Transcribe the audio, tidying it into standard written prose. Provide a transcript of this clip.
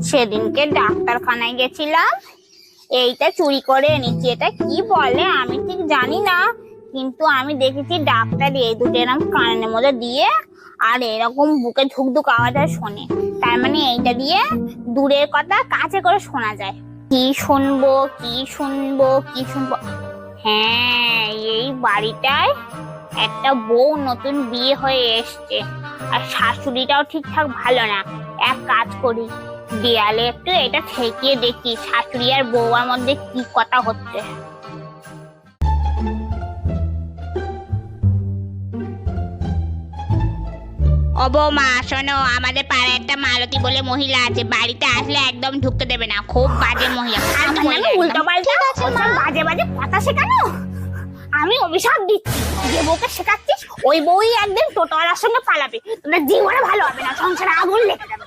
সেদিনকে ডাক্তারখানায় গেছিলাম, এইটা চুরি করে এনেছি। এটা কি বলে আমি ঠিক জানি না, কিন্তু আমি দেখেছি ডাক্তার এই দুটো এরকম কানের মধ্যে দিয়ে আর এরকম বুকে ধুক ধুক আওয়াজ শোনে। তার মানে এইটা দিয়ে দূরের কথা কাছে করে শোনা যায়। কি শুনবো কি শুনবো কি শুনবো? হ্যাঁ, এই বাড়িটায় একটা বউ নতুন বিয়ে হয়ে এসছে, আর শাশুড়িটাও ঠিকঠাক ভালো না। এক কাজ করি, দেয়ালে একটু এটা ঠেকিয়ে দেখি শাশুড়ি আর বউয়ার মধ্যে কি কথা হচ্ছে। ও বৌমা শোনো, আমাদের পাড়ায় একটা মালতী বলে মহিলা আছে, বাড়িতে আসলে একদম ঢুকতে দেবে না, খুব বাজে মহিলা। উল্টো পাল্টা বাজে বাজে কথা শেখানো, আমি অভিশাপ দিচ্ছি। যে বউকে শেখাচ্ছিস ওই বউই একদিন টোটোওয়ালার সঙ্গে পালাবে, তোদের জীবনে ভালো হবে না, সংসারে আগুন লেগে যাবে।